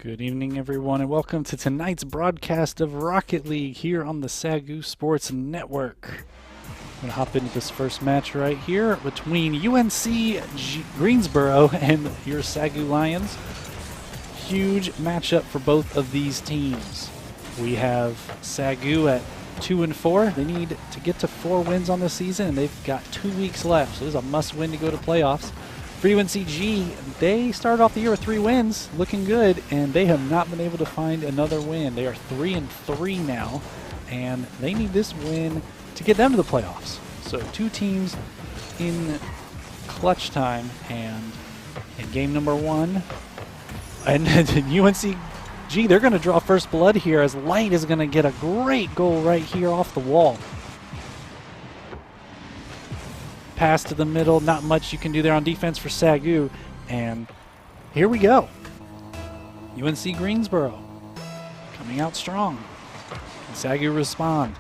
Good evening, everyone, and welcome to tonight's broadcast of Rocket League here on the SAGU Sports Network. I'm going to hop into this first match right here between UNC Greensboro and your SAGU Lions. Huge matchup for both of these teams. We have SAGU at 2-4. They need to get to 4 wins on the season, and they've got 2 weeks left, so this is a must-win to go to playoffs. For UNCG, they started off the year with 3 wins, looking good, and they have not been able to find another win. They are 3-3 now, and they need this win to get them to the playoffs. So 2 teams in clutch time, and in game number 1, and UNCG, they're going to draw first blood here as Light is going to get a great goal right here off the wall. Pass to the middle, not much you can do there on defense for SAGU, and here we go. UNC Greensboro coming out strong. Can SAGU respond?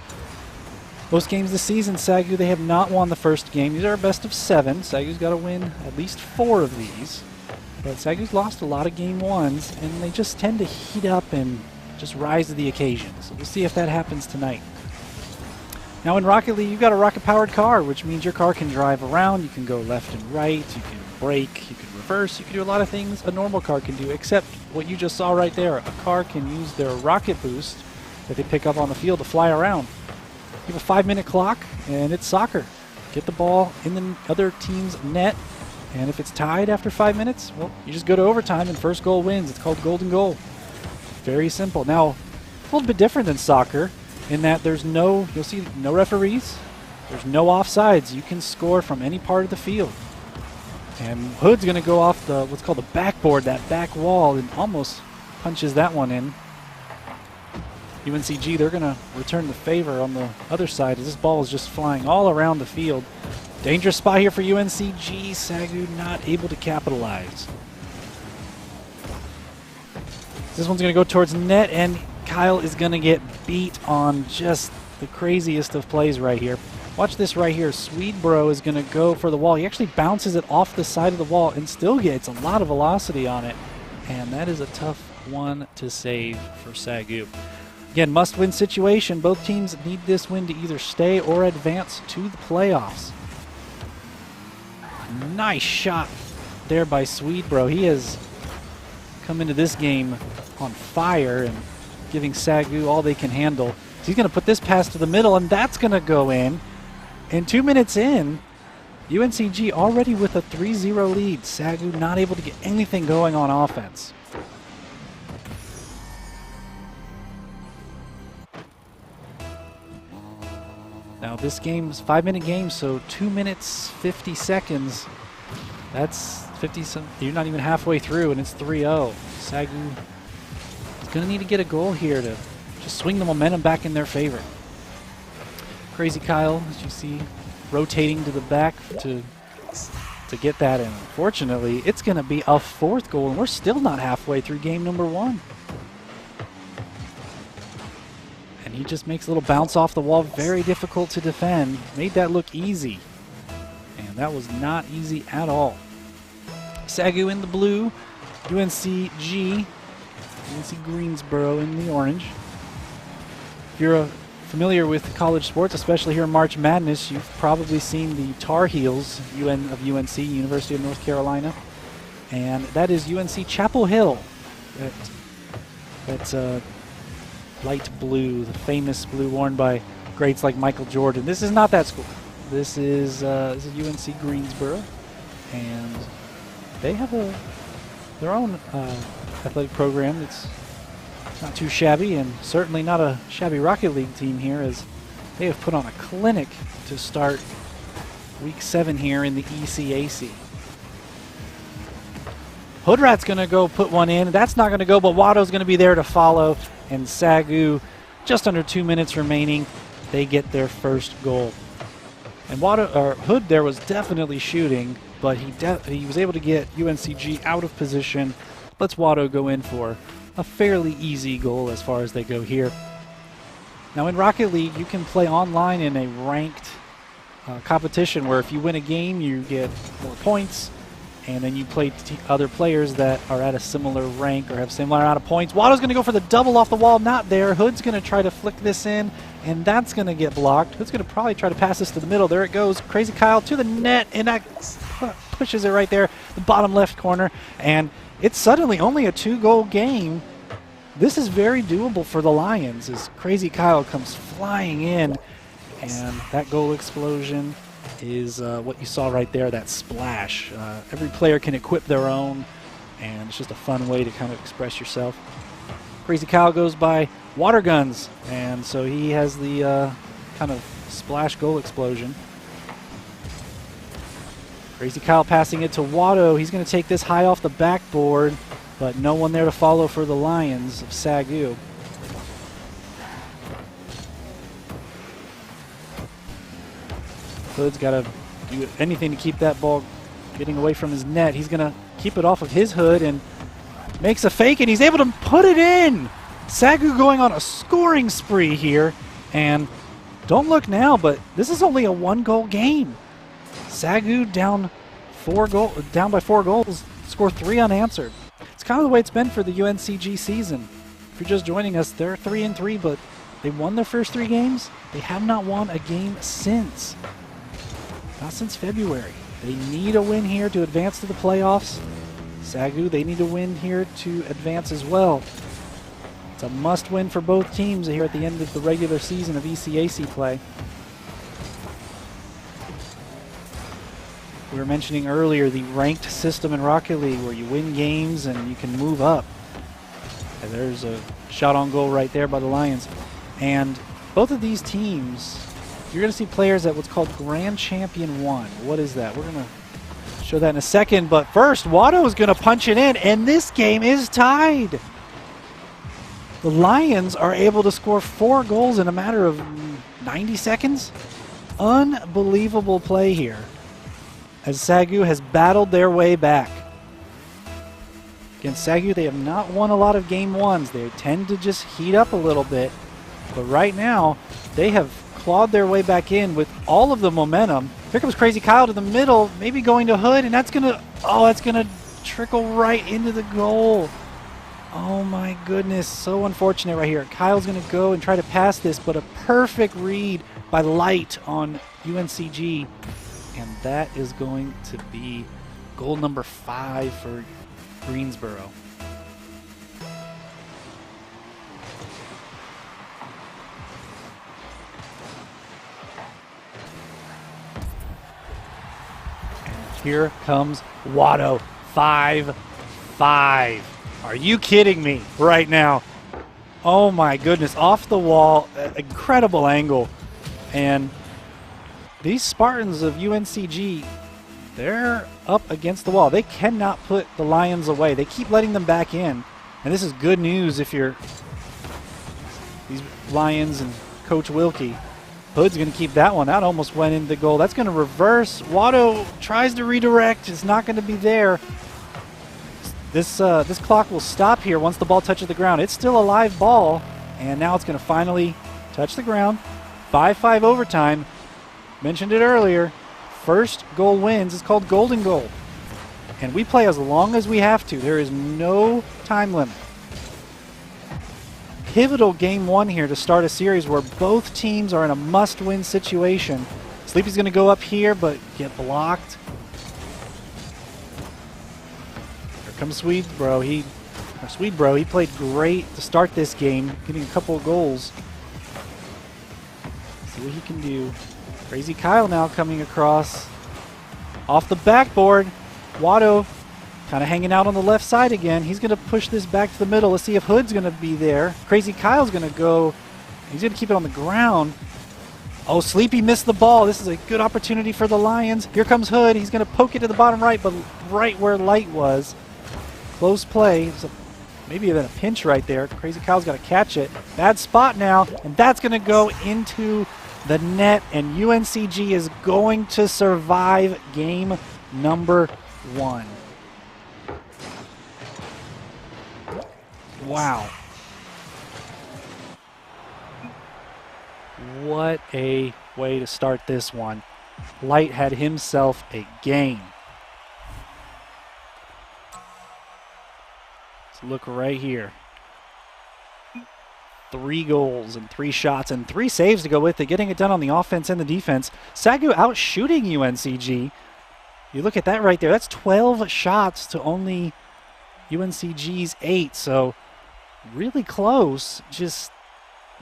Most games this season, SAGU, they have not won the first game. These are a best of 7. SAGU's got to win at least 4 of these. But SAGU's lost a lot of game 1s, and they just tend to heat up and just rise to the occasion. So we'll see if that happens tonight. Now in Rocket League, you've got a rocket-powered car, which means your car can drive around, you can go left and right, you can brake, you can reverse, you can do a lot of things a normal car can do, except what you just saw right there. A car can use their rocket boost that they pick up on the field to fly around. You have a 5-minute clock, and it's soccer. Get the ball in the other team's net, and if it's tied after 5 minutes, well, you just go to overtime and first goal wins. It's called golden goal. Very simple. Now, a little bit different than soccer, in that there's no, you'll see no referees, there's no offsides. You can score from any part of the field. And Hood's going to go off the, what's called the backboard, that back wall, and almost punches that one in. UNCG, they're going to return the favor on the other side as this ball is just flying all around the field. Dangerous spot here for UNCG. SAGU not able to capitalize. This one's going to go towards net, and Kyle is going to get beat on just the craziest of plays right here. Watch this right here. Swedebro is going to go for the wall. He actually bounces it off the side of the wall and still gets a lot of velocity on it. And that is a tough one to save for SAGU. Again, must-win situation. Both teams need this win to either stay or advance to the playoffs. Nice shot there by Swedebro. He has come into this game on fire and giving SAGU all they can handle. So he's going to put this pass to the middle, and that's going to go in. And 2 minutes in, UNCG already with a 3-0 lead. SAGU not able to get anything going on offense. Now this game's 5-minute game, so 2 minutes 50 seconds. That's 50 some. You're not even halfway through, and it's 3-0. SAGU is going to need to get a goal here to just swing the momentum back in their favor. Crazy Kyle, as you see, rotating to the back to get that in. Unfortunately, it's going to be a 4th goal, and we're still not halfway through game number 1. And he just makes a little bounce off the wall. Very difficult to defend. Made that look easy. And that was not easy at all. SAGU in the blue. UNC Greensboro in the orange. If you're familiar with college sports, especially here in March Madness, you've probably seen the Tar Heels of UNC, University of North Carolina. And that is UNC Chapel Hill. That's light blue, the famous blue worn by greats like Michael Jordan. This is not that school. This is UNC Greensboro, and they have their own athletic program that's not too shabby, and certainly not a shabby Rocket League team here, as they have put on a clinic to start week 7 here in the ECAC. Hoodrat's going to go put one in. That's not going to go, but Watto's going to be there to follow. And SAGU, just under 2 minutes remaining, they get their first goal. And Hood there was definitely shooting, but he was able to get UNCG out of position. Lets Watto go in for a fairly easy goal as far as they go here. Now in Rocket League, you can play online in a ranked competition where if you win a game, you get more points. and then you play other players that are at a similar rank or have similar amount of points. Watto's going to go for the double off the wall, not there. Hood's going to try to flick this in, and that's going to get blocked. Hood's going to probably try to pass this to the middle. There it goes. Crazy Kyle to the net, and that pushes it right there, the bottom left corner, and it's suddenly only a 2-goal game. This is very doable for the Lions as Crazy Kyle comes flying in, and that goal explosion is what you saw right there, that splash. Every player can equip their own, and it's just a fun way to kind of express yourself. Crazy Kyle goes by water guns, and so he has the kind of splash goal explosion. Crazy Kyle passing it to Watto. He's going to take this high off the backboard, but no one there to follow for the Lions of SAGU. Hood's got to do anything to keep that ball getting away from his net. He's going to keep it off of his Hood and makes a fake, and he's able to put it in. SAGU going on a scoring spree here, and don't look now, but this is only a 1-goal game. SAGU down by 4 goals, score 3 unanswered. It's kind of the way it's been for the UNCG season. If you're just joining us, they're 3-3, but they won their first 3 games. They have not won a game since. Not since February. They need a win here to advance to the playoffs. SAGU, they need a win here to advance as well. It's a must-win for both teams here at the end of the regular season of ECAC play. We were mentioning earlier the ranked system in Rocket League where you win games and you can move up. And there's a shot on goal right there by the Lions. And both of these teams, you're going to see players at what's called Grand Champion 1. What is that? We're going to show that in a second. But first, Watto is going to punch it in, and this game is tied. The Lions are able to score 4 goals in a matter of 90 seconds. Unbelievable play here, as SAGU has battled their way back. Against SAGU, they have not won a lot of game 1s. They tend to just heat up a little bit. But right now, they have clawed their way back in with all of the momentum. Here comes Crazy Kyle to the middle, maybe going to Hood, and that's gonna trickle right into the goal. Oh my goodness, so unfortunate right here. Kyle's gonna go and try to pass this, but a perfect read by Light on UNCG. And that is going to be goal number 5 for Greensboro. Here comes Watto, 5-5. Are you kidding me right now? Oh my goodness, off the wall, incredible angle. And these Spartans of UNCG, they're up against the wall. They cannot put the Lions away. They keep letting them back in. And this is good news if you're these Lions and Coach Wilkie. Hood's going to keep that one. That almost went into goal. That's going to reverse. Watto tries to redirect. It's not going to be there. This clock will stop here once the ball touches the ground. It's still a live ball, and now it's going to finally touch the ground. 5-5 overtime. Mentioned it earlier. First goal wins. It's called golden goal. And we play as long as we have to. There is no time limit. Pivotal game 1 here to start a series where both teams are in a must-win situation. Sleepy's going to go up here, but get blocked. Here comes Swedebro. He played great to start this game, getting a couple of goals. See what he can do. Crazy Kyle now coming across. Off the backboard. Watto kind of hanging out on the left side again. He's going to push this back to the middle. Let's see if Hood's going to be there. Crazy Kyle's going to go. He's going to keep it on the ground. Oh, Sleepy missed the ball. This is a good opportunity for the Lions. Here comes Hood. He's going to poke it to the bottom right, but right where Light was. Close play. Maybe even a pinch right there. Crazy Kyle's got to catch it. Bad spot now, and that's going to go into the net, and UNCG is going to survive game number 1. Wow. What a way to start this one. Light had himself a game. look right here. 3 goals and 3 shots and 3 saves to go with it, getting it done on the offense and the defense. SAGU out shooting UNCG. You look at that right there. That's 12 shots to only UNCG's 8. So really close. Just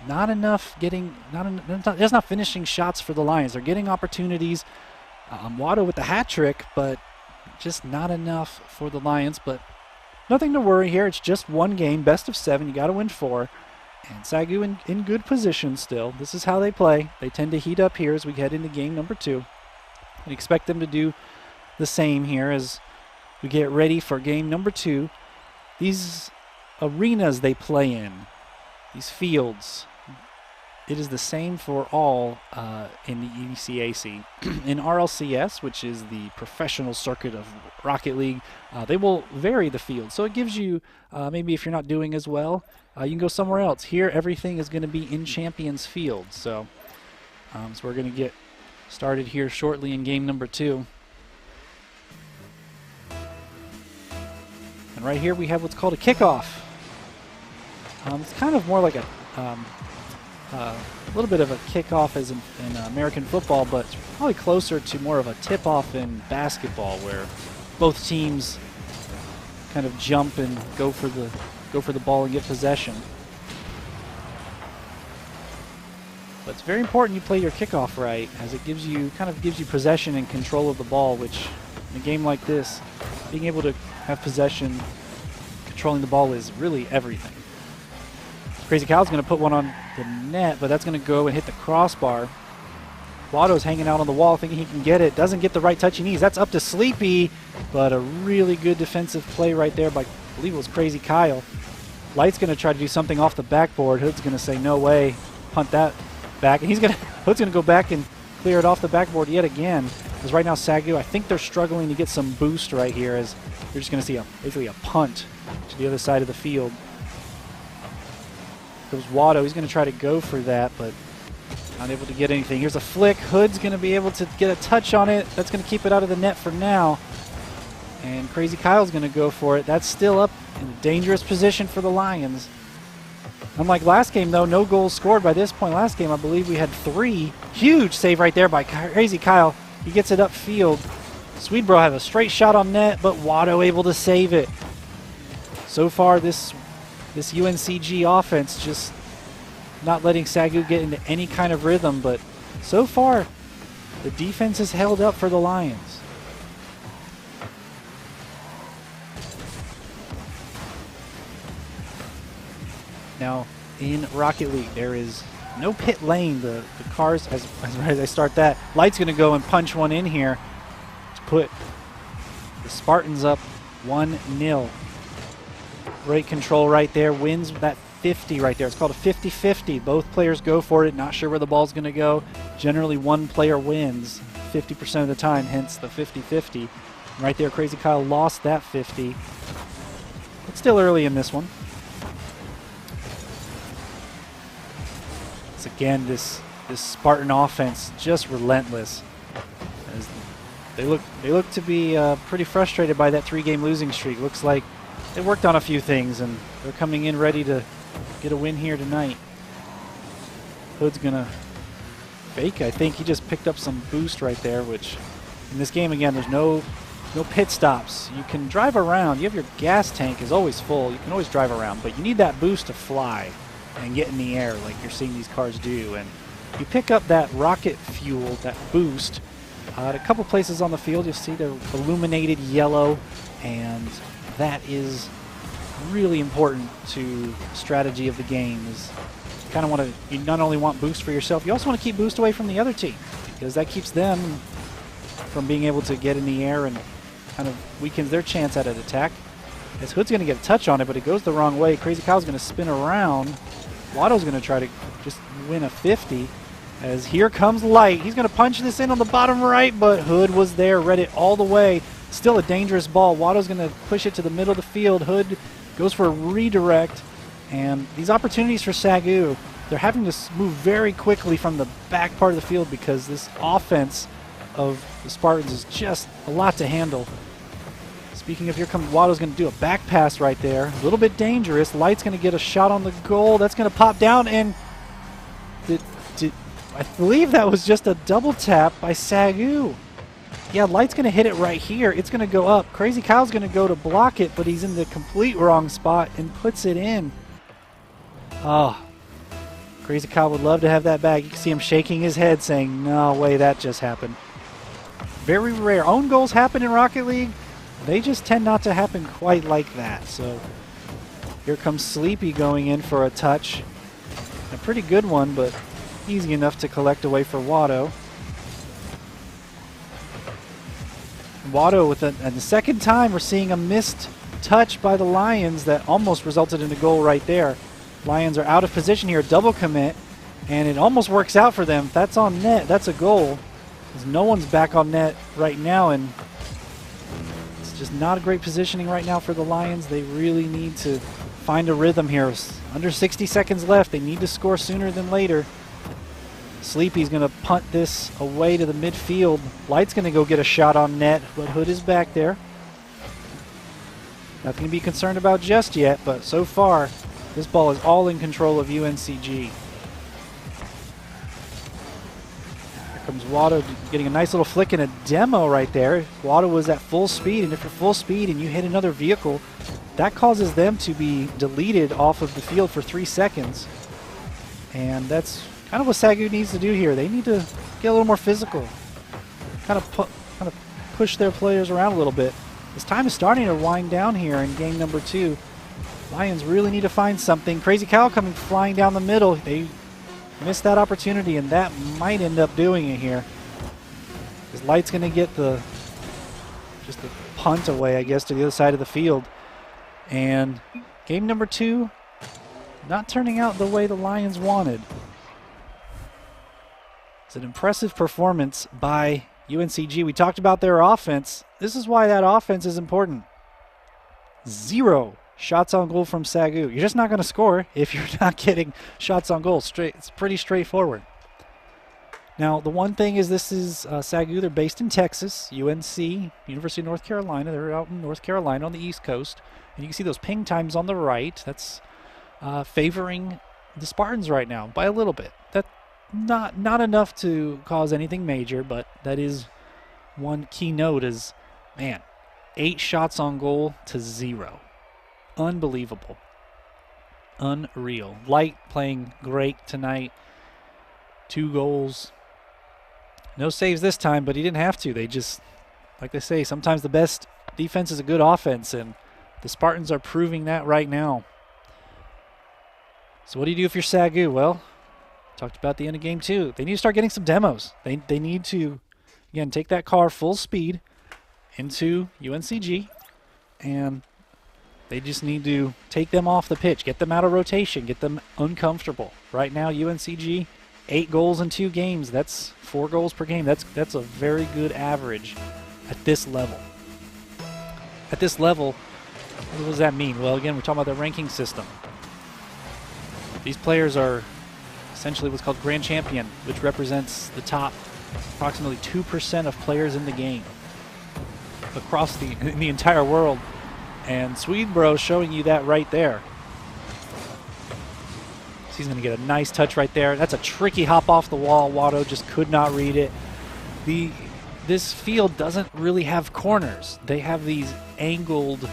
not enough getting, just not finishing shots for the Lions. They're getting opportunities. Watto with the hat trick, but just not enough for the Lions. But nothing to worry here. It's just one game, best of 7. You got to win 4. And SAGU in good position still. This is how they play. They tend to heat up here as we head into game number 2. And expect them to do the same here as we get ready for game number 2. These arenas they play in, these fields, it is the same for all in the ECAC. In RLCS, which is the professional circuit of Rocket League, they will vary the field. So it gives you, maybe if you're not doing as well, you can go somewhere else. Here, everything is going to be in Champions Field. So we're going to get started here shortly in game number 2. And right here we have what's called a kickoff. It's kind of more like a little bit of a kickoff as in American football, but it's probably closer to more of a tip-off in basketball, where both teams kind of jump and go for the ball and get possession. But it's very important you play your kickoff right, as it gives you possession and control of the ball, which in a game like this, being able to have possession, controlling the ball is really everything. Crazy Kyle's going to put one on the net, but that's going to go and hit the crossbar. Watto's hanging out on the wall thinking he can get it. Doesn't get the right touch he needs. That's up to Sleepy, but a really good defensive play right there by, I believe it was Crazy Kyle. Light's going to try to do something off the backboard. Hood's going to say no way, punt that back. And Hood's going to go back and clear it off the backboard yet again. Because right now SAGU, I think they're struggling to get some boost right here, as you're just going to see basically a punt to the other side of the field. Goes Watto. He's going to try to go for that, but not able to get anything. Here's a flick. Hood's going to be able to get a touch on it. That's going to keep it out of the net for now. And Crazy Kyle's going to go for it. That's still up in a dangerous position for the Lions. Unlike last game, though, no goals scored by this point. Last game, I believe we had 3. Huge save right there by Crazy Kyle. He gets it upfield. Swedebro have a straight shot on net, but Watto able to save it. So far, this UNCG offense just not letting SAGU get into any kind of rhythm, but so far the defense has held up for the Lions. Now in Rocket League there is no pit lane. The cars, as I start that, Light's going to go and punch one in here to put the Spartans up 1-0. Great control right there, wins that 50 right there. It's called a 50-50. Both players go for it, not sure where the ball's going to go. Generally, one player wins 50% of the time, hence the 50-50. Right there, Crazy Kyle lost that 50. But still early in this one. It's again, this Spartan offense just relentless. As they look to be pretty frustrated by that 3-game losing streak. Looks like they worked on a few things, and they're coming in ready to get a win here tonight. Hood's going to fake. I think he just picked up some boost right there, which in this game, again, there's no pit stops. You can drive around. You have your gas tank is always full. You can always drive around, but you need that boost to fly and get in the air like you're seeing these cars do. And you pick up that rocket fuel, that boost, at a couple places on the field. You'll see the illuminated yellow, and that is really important to the strategy of the game. Is you not only want boost for yourself, you also want to keep boost away from the other team, because that keeps them from being able to get in the air and kind of weakens their chance at an attack. As Hood's going to get a touch on it, but it goes the wrong way. Crazy Kyle's going to spin around. Watto's going to try to just win a 50. As here comes Light. He's going to punch this in on the bottom right, but Hood was there, read it all the way. Still a dangerous ball. Watto's going to push it to the middle of the field. Hood goes for a redirect. And these opportunities for SAGU, they're having to move very quickly from the back part of the field, because this offense of the Spartans is just a lot to handle. Speaking of, here comes Watto's going to do a back pass right there. A little bit dangerous. Light's going to get a shot on the goal. That's going to pop down, and I believe that was just a double tap by SAGU. Yeah, Light's going to hit it right here. It's going to go up. Crazy Kyle's going to go to block it, but he's in the complete wrong spot and puts it in. Oh, Crazy Kyle would love to have that back. You can see him shaking his head saying, no way that just happened. Very rare. Own goals happen in Rocket League. They just tend not to happen quite like that. So here comes Sleepy going in for a touch. A pretty good one, but easy enough to collect away for Watto. Watto with and the second time we're seeing a missed touch by the Lions that almost resulted in a goal right there. Lions are out of position here, double commit, and it almost works out for them. If that's on net, that's a goal. Because no one's back on net right now, and it's just not a great positioning right now for the Lions. They really need to find a rhythm here. Under 60 seconds left. They need to score sooner than later. Sleepy's going to punt this away to the midfield. Light's going to go get a shot on net, but Hood is back there. Nothing to be concerned about just yet, but so far, this ball is all in control of UNCG. Here comes Watto getting a nice little flick and a demo right there. Watto was at full speed, and if you're full speed and you hit another vehicle, that causes them to be deleted off of the field for 3 seconds. And that's kind of what SAGU needs to do here. They need to get a little more physical. Kind of push their players around a little bit. This time is starting to wind down here in game number 2. Lions really need to find something. Crazy Cow coming flying down the middle. They missed that opportunity, and that might end up doing it here. Because Light's going to get just the punt away, I guess, to the other side of the field. And game number 2 not turning out the way the Lions wanted. It's an impressive performance by UNCG. We talked about their offense. This is why that offense is important. 0 shots on goal from SAGU. You're just not going to score if you're not getting shots on goal. It's pretty straightforward. Now, the one thing is this is SAGU. They're based in Texas, UNC, University of North Carolina. They're out in North Carolina on the East Coast. And you can see those ping times on the right. That's favoring the Spartans right now by a little bit. That's not enough to cause anything major, but that is one key note is, man, 8 shots on goal to 0. Unbelievable. Unreal. Light playing great tonight. 2 goals. No saves this time, but he didn't have to. They just, like they say, sometimes the best defense is a good offense, and the Spartans are proving that right now. So what do you do if you're SAGU? Well, talked about the end of game 2. They need to start getting some demos. They need to, again, take that car full speed into UNCG, and they just need to take them off the pitch, get them out of rotation, get them uncomfortable. Right now, UNCG, 8 goals in 2 games. That's 4 goals per game. That's a very good average at this level. At this level, what does that mean? Well, again, we're talking about the ranking system. These players are essentially what's called Grand Champion, which represents the top approximately 2% of players in the game across in the entire world. And Swedebro showing you that right there. So he's going to get a nice touch right there. That's a tricky hop off the wall. Watto just could not read it. This field doesn't really have corners. They have these angled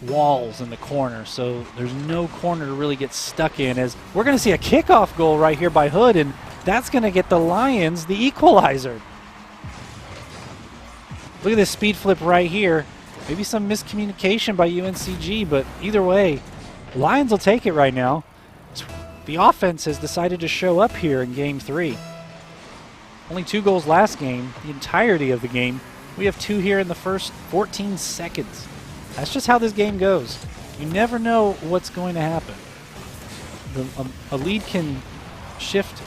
walls in the corner, so there's no corner to really get stuck in. As we're going to see a kickoff goal right here by Hood, and that's going to get the Lions the equalizer. Look at this speed flip right here. Maybe some miscommunication by UNCG, but either way, Lions will take it right now. The offense has decided to show up here in game 3. Only 2 goals last game, the entirety of the game. We have 2 here in the first 14 seconds. That's just how this game goes. You never know what's going to happen. A lead can shift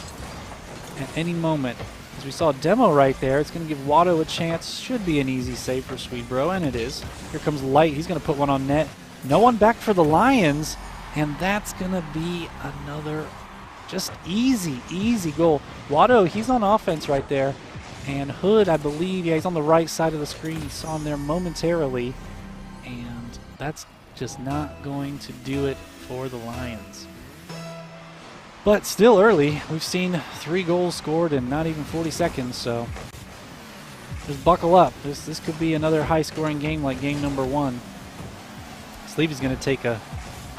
at any moment. As we saw a demo right there, it's going to give Watto a chance. Should be an easy save for Swedebro, and it is. Here comes Light. He's going to put one on net. No one back for the Lions, and that's going to be another just easy goal. Watto, he's on offense right there. And Hood, I believe, yeah, he's on the right side of the screen. You saw him there momentarily. That's just not going to do it for the Lions. But still early. We've seen 3 goals scored in not even 40 seconds, so just buckle up. This could be another high-scoring game like game number 1. Sleepy's going to take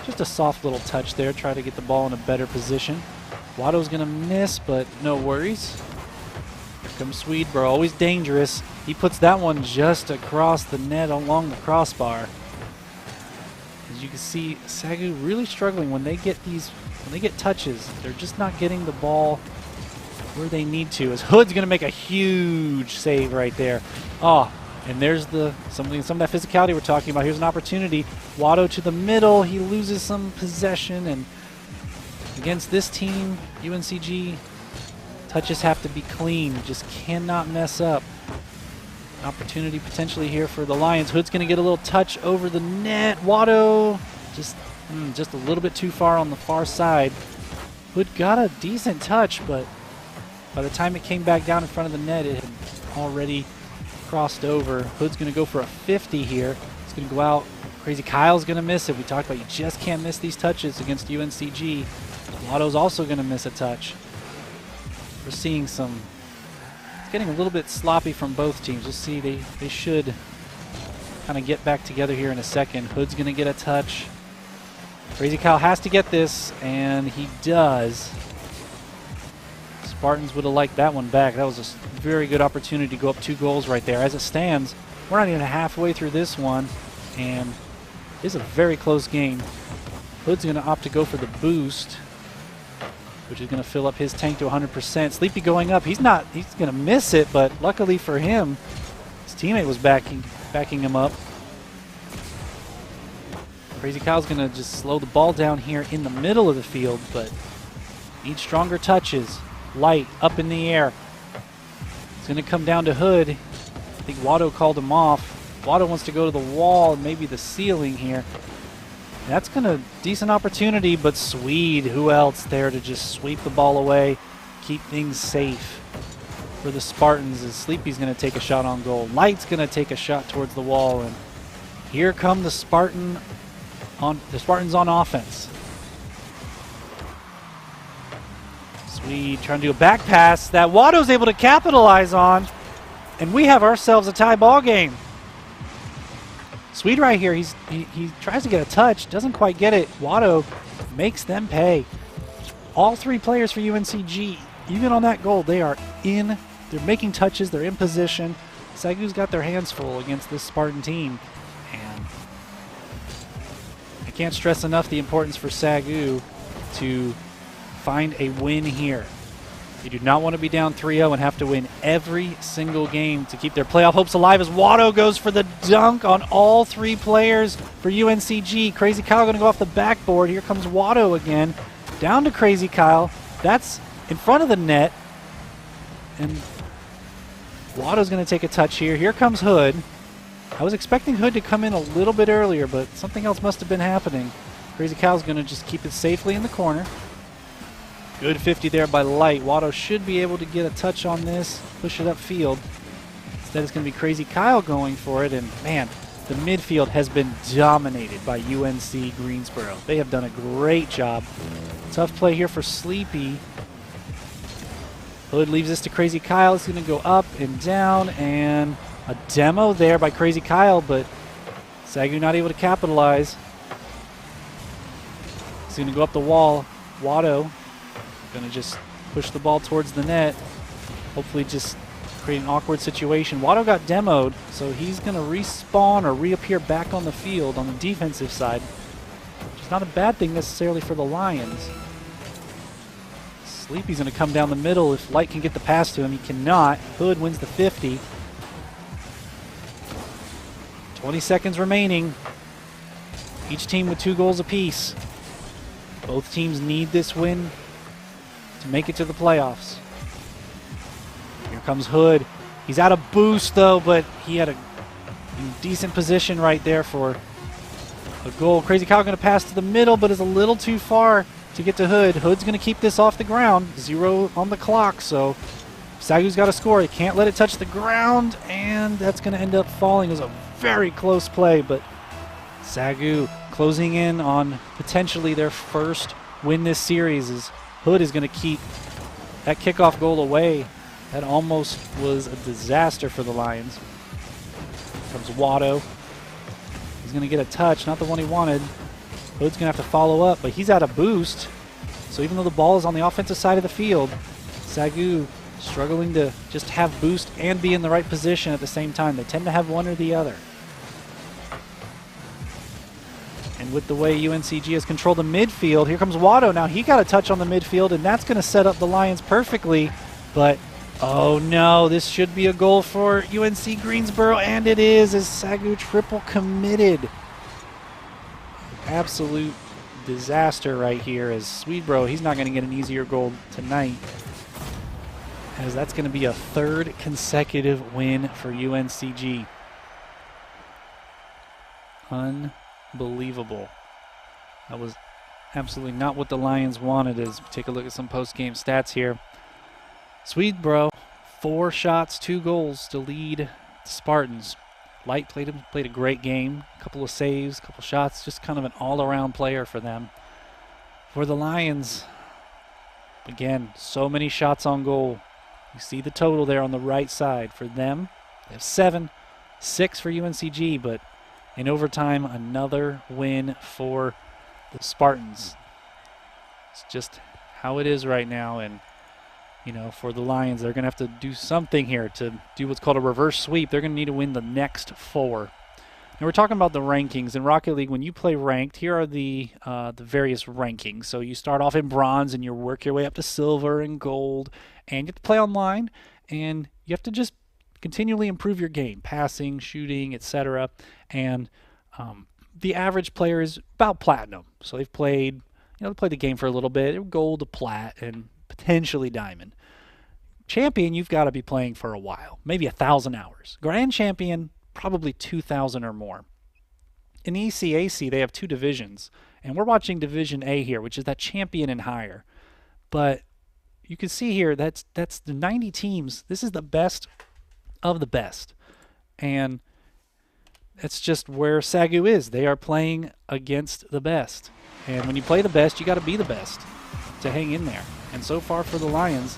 just a soft little touch there, try to get the ball in a better position. Watto's going to miss, but no worries. Here comes Swedebro, always dangerous. He puts that one just across the net along the crossbar. As you can see, SAGU really struggling when they get touches. They're just not getting the ball where they need to. As Hood's going to make a huge save right there. Oh, and there's some of that physicality we're talking about. Here's an opportunity. Watto to the middle. He loses some possession, and against this team, UNCG, touches have to be clean. You just cannot mess up. Opportunity potentially here for the Lions. Hood's going to get a little touch over the net. Watto just a little bit too far on the far side. Hood got a decent touch, but by the time it came back down in front of the net, it had already crossed over. Hood's going to go for a 50 here. It's going to go out. Crazy Kyle's going to miss it. We talked about you just can't miss these touches against UNCG. Watto's also going to miss a touch. We're seeing it's getting a little bit sloppy from both teams. You'll see they should kind of get back together here in a second. Hood's going to get a touch. Crazy Kyle has to get this, and he does. Spartans would have liked that one back. That was a very good opportunity to go up 2 goals right there. As it stands, we're not even halfway through this one, and it's a very close game. Hood's going to opt to go for the boost, which is going to fill up his tank to 100%. Sleepy going up. He's going to miss it, but luckily for him, his teammate was backing him up. Crazy Kyle's going to just slow the ball down here in the middle of the field, but needs stronger touches. Light up in the air. It's going to come down to Hood. I think Watto called him off. Watto wants to go to the wall and maybe the ceiling here. That's going to decent opportunity, but Swede, who else there to just sweep the ball away, keep things safe for the Spartans. As Sleepy's going to take a shot on goal. Light's going to take a shot towards the wall, and here come the Spartans on offense. Swede trying to do a back pass that Watto's able to capitalize on, and we have ourselves a tie ball game. Swede right here, he tries to get a touch, doesn't quite get it. Watto makes them pay. All 3 players for UNCG, even on that goal, they're making touches, they're in position. SAGU's got their hands full against this Spartan team, and I can't stress enough the importance for SAGU to find a win here. You do not want to be down 3-0 and have to win every single game to keep their playoff hopes alive, as Watto goes for the dunk on all 3 players for UNCG. Crazy Kyle going to go off the backboard. Here comes Watto again. Down to Crazy Kyle. That's in front of the net. And Watto's going to take a touch here. Here comes Hood. I was expecting Hood to come in a little bit earlier, but something else must have been happening. Crazy Kyle's going to just keep it safely in the corner. Good 50 there by Light. Watto should be able to get a touch on this, push it upfield. Instead, it's going to be Crazy Kyle going for it, and man, the midfield has been dominated by UNC Greensboro. They have done a great job. Tough play here for Sleepy. Hood leaves this to Crazy Kyle. It's going to go up and down, and a demo there by Crazy Kyle, but SAGU not able to capitalize. He's going to go up the wall. Watto going to just push the ball towards the net. Hopefully just create an awkward situation. Watto got demoed, so he's going to respawn or reappear back on the field on the defensive side, which is not a bad thing necessarily for the Lions. Sleepy's going to come down the middle if Light can get the pass to him. He cannot. Hood wins the 50. 20 seconds remaining. Each team with 2 goals apiece. Both teams need this win to make it to the playoffs. Here comes Hood. He's out of boost though, but he had a decent position right there for a goal. Crazy Kyle going to pass to the middle, but is a little too far to get to Hood. Hood's going to keep this off the ground. 0 on the clock, so SAGU's got to score. He can't let it touch the ground, and that's going to end up falling. It was a very close play, but SAGU closing in on potentially their first win this series as Hood is going to keep that kickoff goal away. That almost was a disaster for the Lions. Comes Watto. He's going to get a touch, not the one he wanted. Hood's going to have to follow up, but he's out of boost. So even though the ball is on the offensive side of the field, SAGU struggling to just have boost and be in the right position at the same time. They tend to have one or the other. And with the way UNCG has controlled the midfield, here comes Watto. Now he got a touch on the midfield, and that's going to set up the Lions perfectly. But, oh no, this should be a goal for UNC Greensboro, and it is, as SAGU triple committed. Absolute disaster right here, as Swedebro, he's not going to get an easier goal tonight, as that's going to be a third consecutive win for UNCG. Unbelievable. That was absolutely not what the Lions wanted. As we take a look at some post-game stats here. Swedebro, 4 shots, 2 goals to lead the Spartans. Light played a great game. A couple of saves, a couple shots, just kind of an all-around player for them. For the Lions, again, so many shots on goal. You see the total there on the right side. For them, they have 7, 6 for UNCG, but in overtime, another win for the Spartans. It's just how it is right now, and you know, for the Lions, they're going to have to do something here to do what's called a reverse sweep. They're going to need to win the next 4. Now we're talking about the rankings in Rocket League. When you play ranked, here are the various rankings. So you start off in bronze, and you work your way up to silver and gold, and you have to play online, and you have to just continually improve your game, passing, shooting, etc. And the average player is about platinum. So they've played, they played the game for a little bit, gold to plat, and potentially diamond. Champion, you've got to be playing for a while, maybe 1,000 hours. Grand Champion, probably 2,000 or more. In the ECAC, they have 2 divisions, and we're watching Division A here, which is that champion and higher. But you can see here, that's the 90 teams. This is the best of the best. And that's just where SAGU is. They are playing against the best. And when you play the best, you got to be the best to hang in there. And so far for the Lions,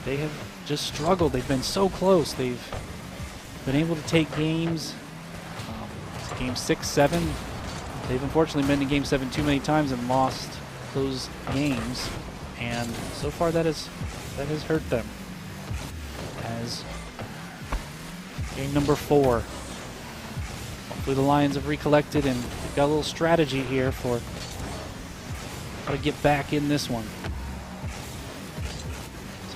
they have just struggled. They've been so close. They've been able to take games, game 6, 7. They've unfortunately been in game 7 too many times and lost those games. And so far that has hurt them. As game number 4. Hopefully the Lions have recollected and they've got a little strategy here for how to get back in this one.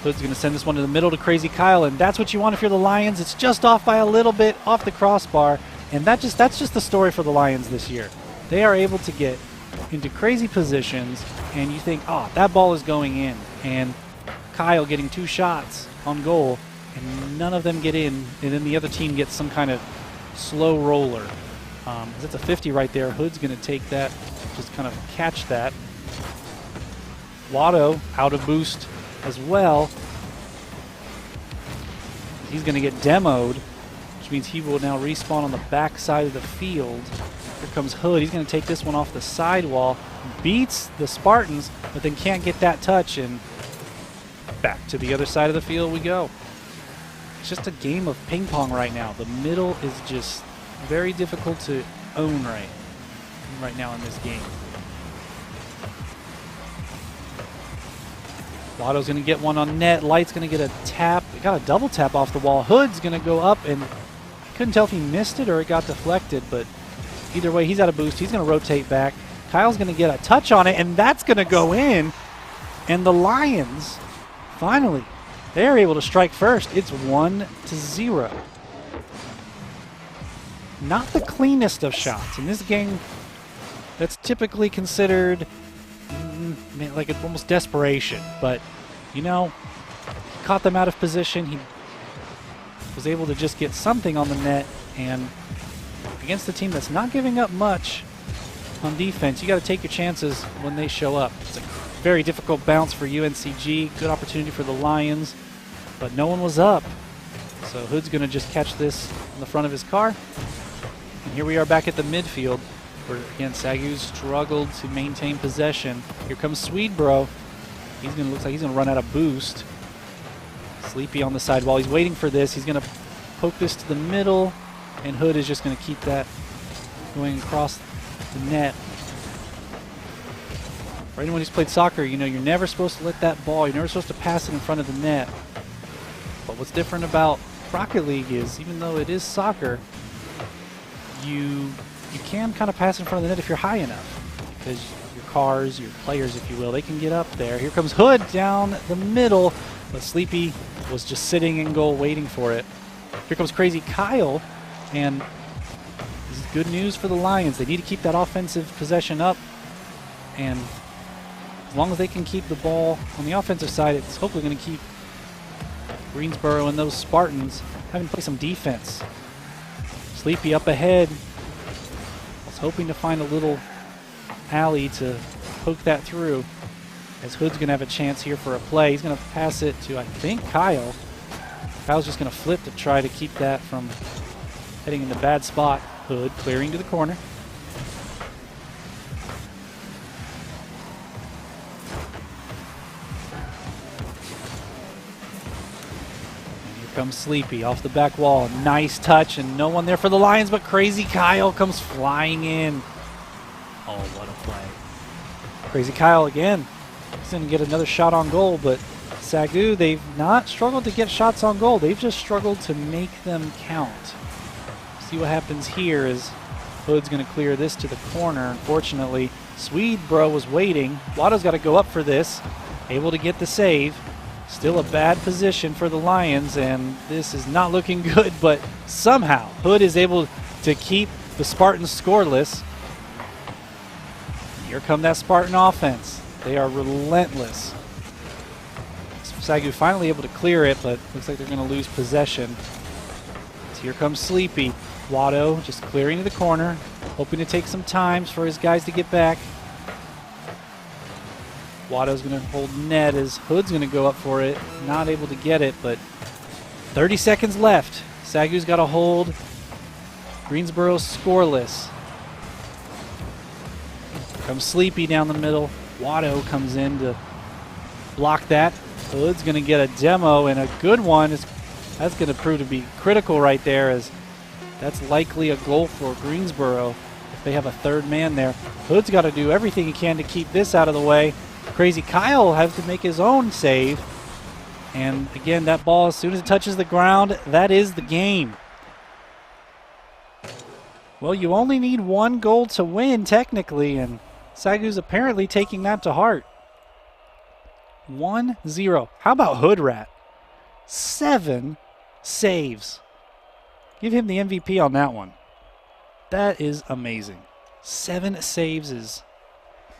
Hood's going to send this one to the middle to Crazy Kyle, and that's what you want if you're the Lions. It's just off by a little bit, off the crossbar, and that's just the story for the Lions this year. They are able to get into crazy positions, and you think, oh, that ball is going in, and Kyle getting 2 shots on goal, and none of them get in, and then the other team gets some kind of slow roller. That's a 50 right there. Hood's going to take that, just kind of catch that. Watto out of boost as well. He's going to get demoed, which means he will now respawn on the back side of the field. Here comes Hood. He's going to take this one off the sidewall. Beats the Spartans, but then can't get that touch, and back to the other side of the field we go. It's just a game of ping pong right now. The middle is just very difficult to own right now in this game. Watto's going to get one on net. Light's going to get a tap. It got a double tap off the wall. Hood's going to go up, and I couldn't tell if he missed it or it got deflected, but either way, he's out of boost. He's going to rotate back. Kyle's going to get a touch on it, and that's going to go in. And the Lions, finally, they're able to strike first. It's 1-0. Not the cleanest of shots. In this game, that's typically considered like it's almost desperation, but he caught them out of position. He was able to just get something on the net, and against the team that's not giving up much on defense, you got to take your chances when they show up. It's a very difficult bounce for UNCG. Good opportunity for the Lions, but no one was up. So Hood's going to just catch this in the front of his car, and here we are back at the midfield, where again SAGU struggled to maintain possession. Here comes Swedebro. He's gonna look like he's gonna run out of boost. Sleepy on the side while he's waiting for this. He's gonna poke this to the middle, and Hood is just gonna keep that going across the net. For anyone who's played soccer, you know you're never supposed to let that ball, you're never supposed to pass it in front of the net. But what's different about Rocket League is, even though it is soccer, you can kind of pass in front of the net if you're high enough. Because your cars, your players, if you will, they can get up there. Here comes Hood down the middle, but Sleepy was just sitting in goal waiting for it. Here comes Crazy Kyle, and this is good news for the Lions. They need to keep that offensive possession up, and as long as they can keep the ball on the offensive side, it's hopefully going to keep Greensboro and those Spartans having to play some defense. Sleepy up ahead. Was hoping to find a little alley to poke that through, as Hood's going to have a chance here for a play. He's going to pass it to, I think, Kyle. Kyle's just going to flip to try to keep that from heading in the bad spot. Hood clearing to the corner. Comes Sleepy off the back wall. Nice touch, and no one there for the Lions, but Crazy Kyle comes flying in. Oh, what a play. Crazy Kyle again. He's going to get another shot on goal, but SAGU, they've not struggled to get shots on goal. They've just struggled to make them count. See what happens here is Hood's going to clear this to the corner. Unfortunately, Swedebro was waiting. Watto's got to go up for this. Able to get the save. Still a bad position for the Lions, and this is not looking good, but somehow Hood is able to keep the Spartans scoreless. Here come that Spartan offense. They are relentless. SAGU finally able to clear it, but looks like they're going to lose possession. So here comes Sleepy. Watto just clearing to the corner, hoping to take some time for his guys to get back. Watto's going to hold net as Hood's going to go up for it. Not able to get it, but 30 seconds left. SAGU's got a hold. Greensboro scoreless. Comes Sleepy down the middle. Watto comes in to block that. Hood's going to get a demo, and a good one. That's going to prove to be critical right there, as that's likely a goal for Greensboro if they have a third man there. Hood's got to do everything he can to keep this out of the way. Crazy Kyle has to make his own save. And again, that ball, as soon as it touches the ground, that is the game. Well, you only need one goal to win, technically, and SAGU's apparently taking that to heart. 1-0. How about Hoodrat? 7 saves. Give him the MVP on that one. That is amazing. 7 saves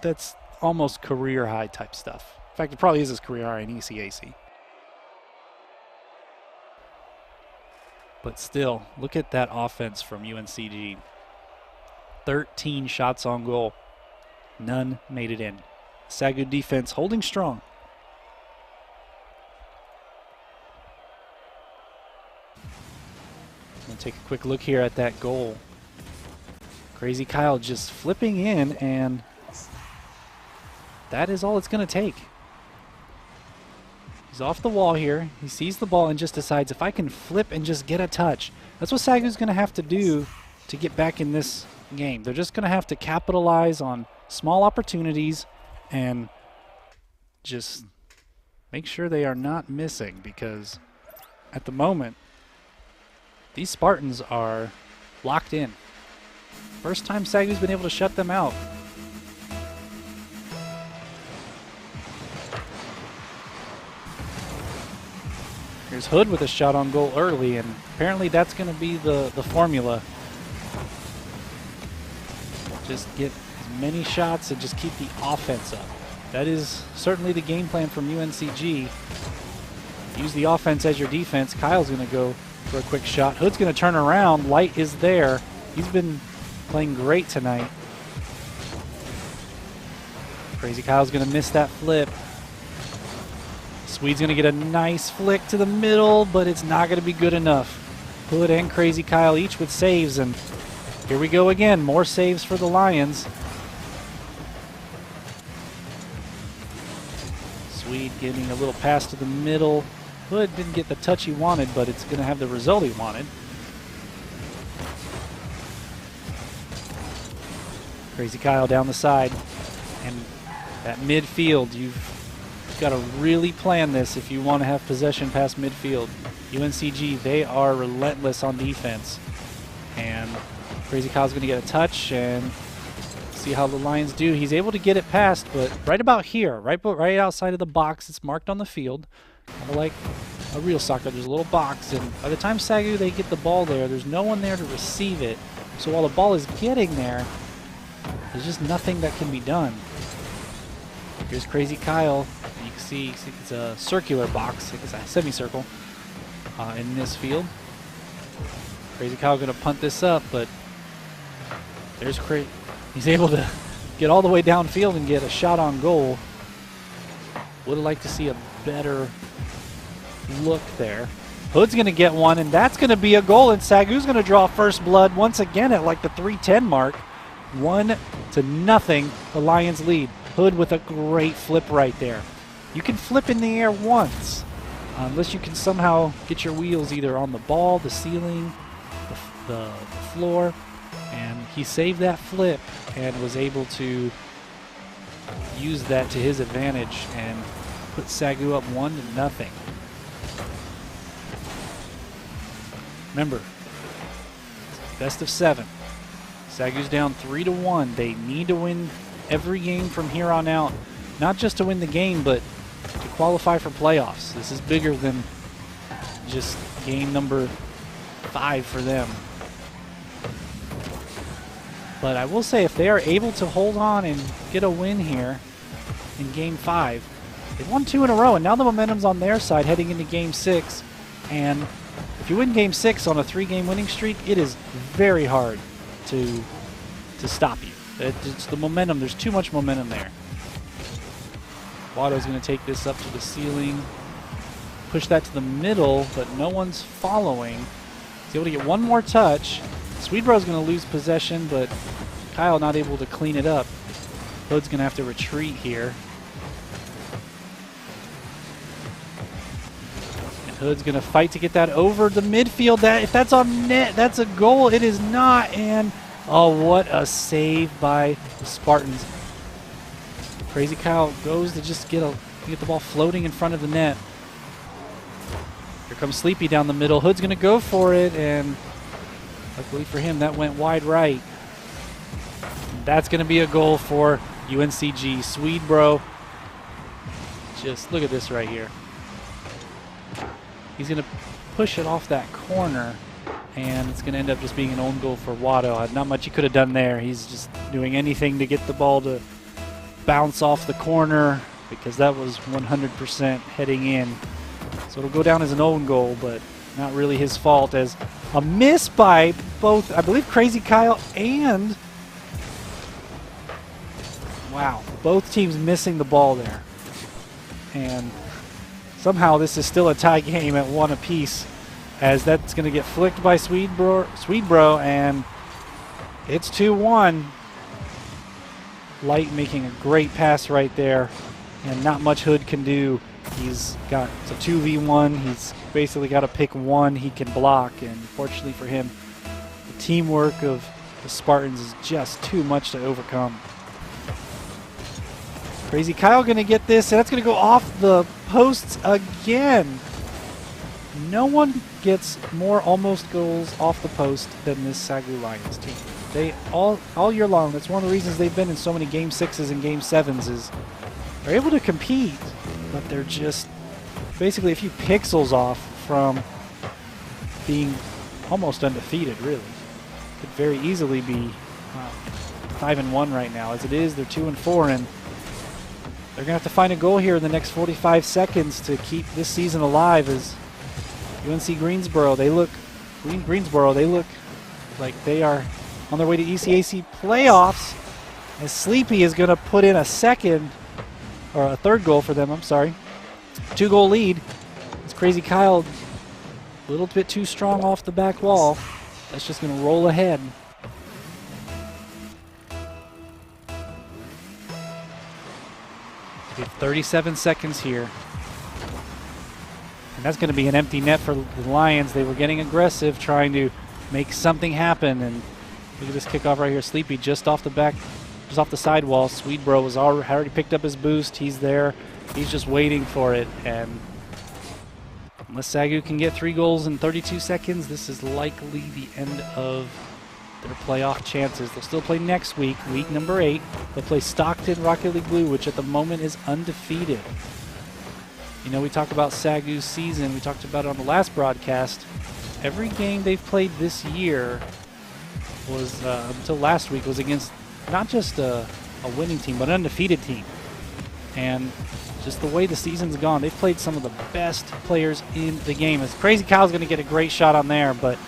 that's almost career high type stuff. In fact, it probably is his career high in ECAC. But still, look at that offense from UNCG. 13 shots on goal. None made it in. SAGU defense holding strong. I'm going to take a quick look here at that goal. Crazy Kyle just flipping in, and that is all it's going to take. He's off the wall here. He sees the ball and just decides, if I can flip and just get a touch. That's what SAGU's going to have to do to get back in this game. They're just going to have to capitalize on small opportunities and just make sure they are not missing, because at the moment, these Spartans are locked in. First time SAGU's been able to shut them out. Here's Hood with a shot on goal early, and apparently that's going to be the formula. Just get as many shots and just keep the offense up. That is certainly the game plan from UNCG. Use the offense as your defense. Kyle's going to go for a quick shot. Hood's going to turn around. Light is there. He's been playing great tonight. Crazy Kyle's going to miss that flip. Swede's going to get a nice flick to the middle, but it's not going to be good enough. Hood and Crazy Kyle each with saves, and Here we go again. More saves for the Lions. Swede getting a little pass to the middle. Hood didn't get the touch he wanted, but it's going to have the result he wanted. Crazy Kyle down the side. And at midfield, you've got to really plan this if you want to have possession past midfield. UNCG, they are relentless on defense. And Crazy Kyle's going to get a touch and see how the Lions do. He's able to get it past, but right about here, right outside of the box, it's marked on the field. Kind of like a real soccer, there's a little box, and by the time SAGU, they get the ball there, there's no one there to receive it. So while the ball is getting there, there's just nothing that can be done. Here's Crazy Kyle. You can see it's a circular box, it's a semicircle in this field. Crazy Kyle going to punt this up, but there's Crazy. He's able to get all the way downfield and get a shot on goal. Would have liked to see a better look there. Hood's going to get one, and that's going to be a goal, and SAGU's going to draw first blood once again at like the 3:10 mark. 1-0, the Lions lead. Hood with a great flip right there. You can flip in the air once, unless you can somehow get your wheels either on the ball, the ceiling, the floor, and he saved that flip and was able to use that to his advantage and put SAGU up 1-0. Remember, best of 7. SAGU's down 3-1. They need to win every game from here on out, not just to win the game, but to qualify for playoffs. This is bigger than just game number 5 for them. But I will say, if they are able to hold on and get a win here in Game 5, they've won 2 in a row, and now the momentum's on their side heading into Game 6. And if you win Game 6 on a 3-game winning streak, it is very hard to stop you. It's the momentum. There's too much momentum there. Watto's going to take this up to the ceiling, push that to the middle, but no one's following. He's able to get one more touch. Swedeboro's going to lose possession, but Kyle not able to clean it up. Hood's going to have to retreat here. And Hood's going to fight to get that over the midfield. If that's on net, that's a goal. It is not, and oh, what a save by the Spartans. Crazy Kyle goes to just get the ball floating in front of the net. Here comes Sleepy down the middle. Hood's going to go for it, and luckily for him, that went wide right. And that's going to be a goal for UNCG. Swedeboro, just look at this right here. He's going to push it off that corner, and it's going to end up just being an own goal for Watto. Not much he could have done there. He's just doing anything to get the ball to bounce off the corner, because that was 100% heading in. So it'll go down as an own goal, but not really his fault, as a miss by both, I believe, Crazy Kyle and, wow, both teams missing the ball there. And somehow this is still a tie game at 1 apiece, as that's going to get flicked by Swedeboro, and it's 2-1. Light making a great pass right there, and not much Hood can do. He's got, it's a 2v1. He's basically got to pick one he can block, and fortunately for him, the teamwork of the Spartans is just too much to overcome. Crazy Kyle going to get this, and that's going to go off the posts again. No one gets more almost goals off the post than this SAGU Lions team. They all year long, that's one of the reasons they've been in so many Game 6s and Game 7s, is they're able to compete, but they're just basically a few pixels off from being almost undefeated, really. Could very easily be 5-1 right now. As it is, they're 2-4, and they're going to have to find a goal here in the next 45 seconds to keep this season alive. As UNC Greensboro, they look like they are on their way to ECAC playoffs, as Sleepy is going to put in a third goal for them, I'm sorry. 2-goal lead. It's Crazy Kyle, a little bit too strong off the back wall. That's just going to roll ahead. We have 37 seconds here. And that's going to be an empty net for the Lions. They were getting aggressive, trying to make something happen. And look at this kickoff right here. Sleepy just off the back, just off the sidewall. Swedebro was already picked up his boost. He's there. He's just waiting for it. And unless SAGU can get 3 goals in 32 seconds, this is likely the end of their playoff chances. They'll still play next week, week number 8. They'll play Stockton Rocket League Blue, which at the moment is undefeated. You know, we talk about SAGU's season. We talked about it on the last broadcast. Every game they've played this year was, until last week, was against not just a winning team, but an undefeated team. And just the way the season's gone, they've played some of the best players in the game. As Crazy Kyle's going to get a great shot on there, but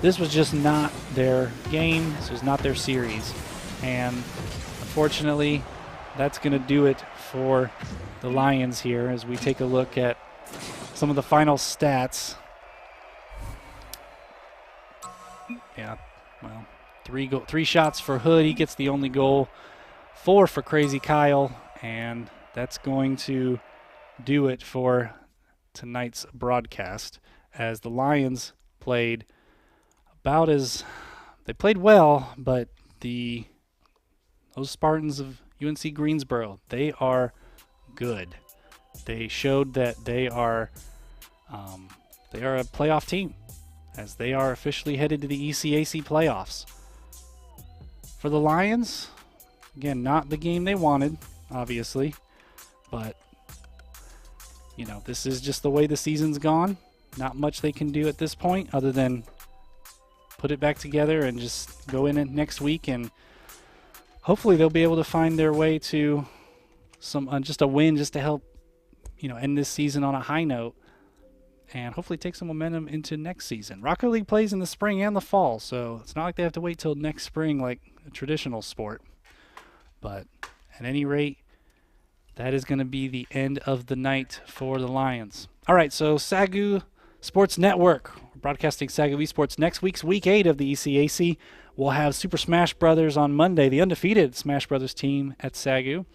this was just not their game. This was not their series. And unfortunately, that's going to do it for the Lions here as we take a look at some of the final stats. Yeah, well, 3 shots for Hood. He gets the only goal. 4 for Crazy Kyle. And that's going to do it for tonight's broadcast as the Lions played they played well, but those Spartans of UNC Greensboro, they are good. They showed that they are a playoff team as they are officially headed to the ECAC playoffs. For the Lions, again, not the game they wanted, obviously, but you know, this is just the way the season's gone. Not much they can do at this point other than put it back together and just go in it next week, and hopefully they'll be able to find their way to some just a win just to help, you know, end this season on a high note and hopefully take some momentum into next season. Rocket League plays in the spring and the fall, so it's not like they have to wait till next spring like a traditional sport. But at any rate, that is going to be the end of the night for the Lions. All right, so SAGU Sports Network. We're broadcasting SAGU Esports next week's Week 8 of the ECAC. We'll have Super Smash Brothers on Monday, the undefeated Smash Brothers team at SAGU.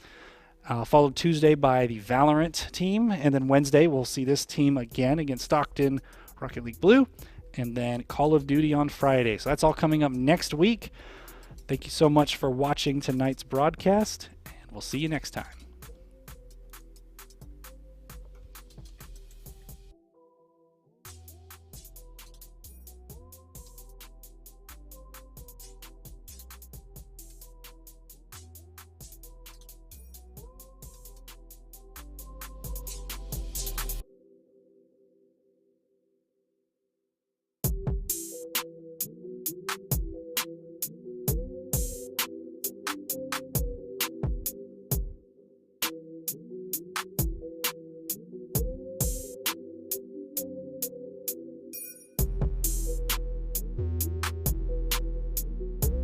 Followed Tuesday by the Valorant team. And then Wednesday, we'll see this team again against Stockton Rocket League Blue. And then Call of Duty on Friday. So that's all coming up next week. Thank you so much for watching tonight's broadcast, and we'll see you next time.